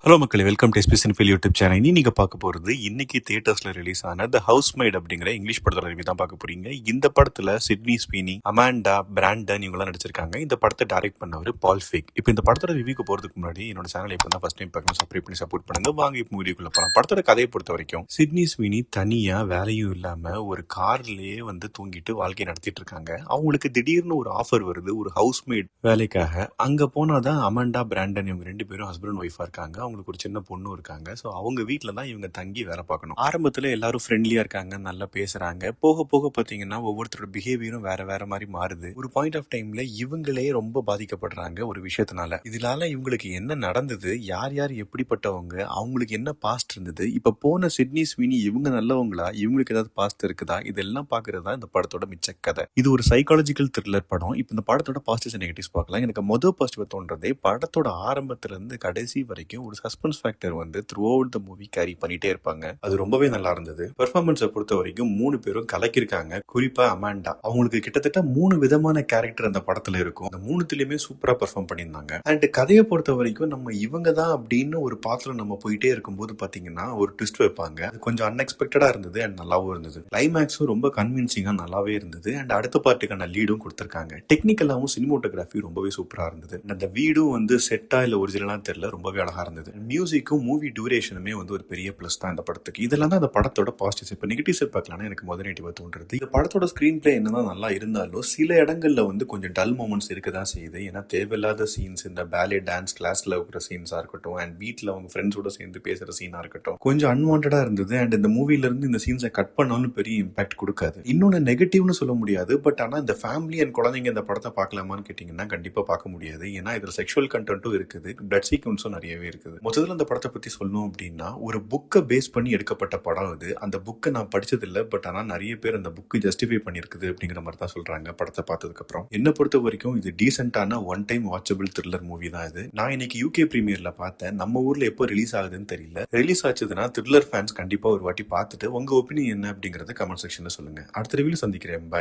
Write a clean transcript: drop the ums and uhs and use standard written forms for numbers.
Hello மக்களே, welcome to SBS cinephile YouTube channel. இனி நீங்கள் பார்க்க போகிறது இன்னைக்கு தியேட்டர்ஸில் ரிலீஸ் ஆன த ஹவுஸ்மேட் அப்படிங்கிற இங்கிலீஷ் படத்தோட ரிவ்யூ தான் பார்க்க போறீங்க. இந்த படத்தில் சிட்னி ஸ்வீனி, அமாண்டா, பிராண்டன் இவங்கெல்லாம் நடிச்சிருக்காங்க. இந்த படத்தை டைரக்ட் பண்ணவர் பால் ஃபேக். இப்போ இந்த படத்தோட ரிவ்யூக்கு போகிறதுக்கு முன்னாடி என்னோட சேனல் இப்போ தான் ஃபர்ஸ்ட் டைம் பார்க்கணும், சப்ஸ்கிரைப் பண்ணி சப்போர்ட் பண்ணுங்க. வாங்க இப்போ வீடியோக்குள்ள போகலாம். படத்தோட கதையை பொறுத்த வரைக்கும் சிட்னி ஸ்வீனி தனியாக வேலையும் இல்லாமல் ஒரு கார்லேயே தூங்கிட்டு வாழ்க்கையை நடத்திட்டு இருக்காங்க. அவங்களுக்கு திடீர்னு ஒரு ஆஃபர் வருது ஒரு ஹவுஸ்மேட் வேலைக்காக. அங்கே போனால் தான் அமாண்டா, பிராண்டன் இவங்க ரெண்டு பேரும் ஹஸ்பண்ட் அண்ட் ஒய்ஃபாக இருக்காங்க. அவங்களுக்கு ஒரு சின்ன பொண்ணு இருக்காங்க. ஸோ அவங்க வீட்டில் தான் இவங்க தங்கி வேலை பார்க்கணும். ஆரம்பத்தில் எல்லாரும் ஃப்ரெண்ட்லியாக இருக்காங்க, நல்லா பேசுறாங்க. போக போக பார்த்தீங்கன்னா ஒவ்வொருத்தரோட பிஹேவியரும் வேற வேற மாதிரி மாறுது. ஒரு பாயிண்ட் ஆஃப் டைம்ல இவங்களே ரொம்ப பாதிக்கப்படுறாங்க ஒரு விஷயத்தினால. இதனால இவங்களுக்கு என்ன நடந்தது, யார் யார் எப்படிப்பட்டவங்க, அவங்களுக்கு என்ன பாஸ்ட் இருந்தது, இப்ப போன சிட்னி ஸ்வீனி இவங்க நல்லவங்களா, இவங்களுக்கு ஏதாவது பாஸ்ட் இருக்குதா, இதெல்லாம் பாக்குறது தான் இந்த படத்தோட மிச்ச கதை. இது ஒரு சைக்காலஜிக்கல் த்ரில்லர் படம். இப்போ இந்த படத்தோட பாசிட்டிவ்ஸ் நெகட்டிவ்ஸ் பார்க்கலாம். எனக்கு மொதல் பாசிட்டிவ் தோன்றதே படத்தோட ஆரம்பத்துல இருந்து கடைசி வரைக்கும் ஒரு suspense factor through out the movie carry பண்ணிட்டே இருப்பாங்க. அது ரொம்பவே நல்லா இருந்தது. பெர்ஃபார்மன்ஸை பொறுத்த வரைக்கும் 3 பேரும் கலக்கிருக்காங்க. குறிப்பா அமாண்டா, அவங்களுக்கு கிட்டத்தட்ட 3 விதமான கேரக்டர் அந்த படத்துல இருக்கும். அந்த 3த்துலயுமே சூப்பரா பெர்ஃபார்ம் பண்ணியிருந்தாங்க. அண்ட் கதையை பொறுத்த வரைக்கும் நம்ம இவங்க தான் அப்படின்னு ஒரு பாத்திரம் நம்ம போயிட்டே இருக்கும்போது பாத்தீங்கன்னா ஒரு ட்விஸ்ட் வைப்பாங்க. அது கொஞ்சம் அன்எக்ஸ்பெக்டடா இருந்தது அண்ட் நல்லாவும் இருந்தது. கிளைமேக்ஸும் ரொம்ப கன்வின்சிங்கா நல்லாவே இருந்தது. அண்ட் அடுத்த பார்ட்டுக்கான லீடும் கொடுத்திருக்காங்க. டெக்னிக்கலாவும் சினிமோட்டோகிராஃபி ரொம்பவே சூப்பரா இருந்தது. அந்த வீடும் செட்டா இல்ல ஒரிஜினலா தெரியல, ரொம்பவே அழகா இருந்தது. மியூசிக்கும் மூவி டியூரேஷனுமே ஒரு பெரிய பிளஸ் தான் இந்த படத்துக்கு. இதெல்லாம் தான் அந்த படத்தோட பாசிட்டிவ்ஸ். இப்போ நெகட்டிவ்ஸ் பார்க்கலாம். எனக்கு முதல் நெகட்டிவா தோன்றது இந்த படத்தோட ஸ்கிரீன் பிளே என்னதான் நல்லா இருந்தாலும் சில இடங்கள்ல கொஞ்சம் டல் மூமெண்ட்ஸ் இருக்க தான் செய்யுது. ஏன்னா தேவையில்லாத சீன்ஸ், இந்த பேலே டான்ஸ் கிளாஸ்ல இருக்கிற சீன்ஸா இருக்கட்டும், அண்ட் வீட்டில் அவங்க ஃப்ரெண்ட்ஸோட சேர்ந்து பேசுற சீனா இருக்கட்டும், கொஞ்சம் அன்வான்டா இருந்தது. அண்ட் இந்த மூவில இருந்து இந்த சீன்ஸை கட் பண்ணாலும் பெரிய இம்பாக்ட் கொடுக்காது. இன்னொன்னு நெகட்டிவ்னு சொல்ல முடியாது. பட் ஆனா இந்த ஃபேமிலி அண்ட் குழந்தைங்க இந்த படத்தை பார்க்கலாமான்னு கேட்டீங்கன்னா கண்டிப்பா பார்க்க முடியாது. ஏன்னா இதுல செக்ஷுவல் கண்டென்ட்டும் இருக்குது, பிளட் சீக்வன்ஸும் நிறையவே இருக்குது. முதல்ல அந்த படத்தை பத்தி சொல்லணும் அப்படின்னா ஒரு புக்கை பேஸ் பண்ணி எடுக்கப்பட்ட படம் இது. அந்த புக்கை நான் படிச்சது இல்லை. பட் ஆனால் நிறைய பேர் அந்த புக்கு ஜஸ்டிஃபை பண்ணியிருக்குது அப்படிங்கிற மாதிரி தான் சொல்றாங்க படத்தை பார்த்ததுக்கு அப்புறம். என்ன பொறுத்த வரைக்கும் இது டீசென்டான one time watchable thriller movie தான் இது. நான் இன்னைக்கு யூகே பிரீமியர்ல பார்த்தேன். நம்ம ஊர்ல எப்போ ரிலீஸ் ஆகுதுன்னு தெரியல. ரிலீஸ் ஆச்சுதுன்னா த்ரில்லர் ஃபேன்ஸ் கண்டிப்பா ஒரு வாட்டி பார்த்துட்டு உங்க ஒப்பீனியன் என்ன அப்படிங்கறத கமெண்ட் செக்ஷன்ல சொல்லுங்க. அடுத்த ரிவ்யூல சந்திக்கிறேன். பாய்.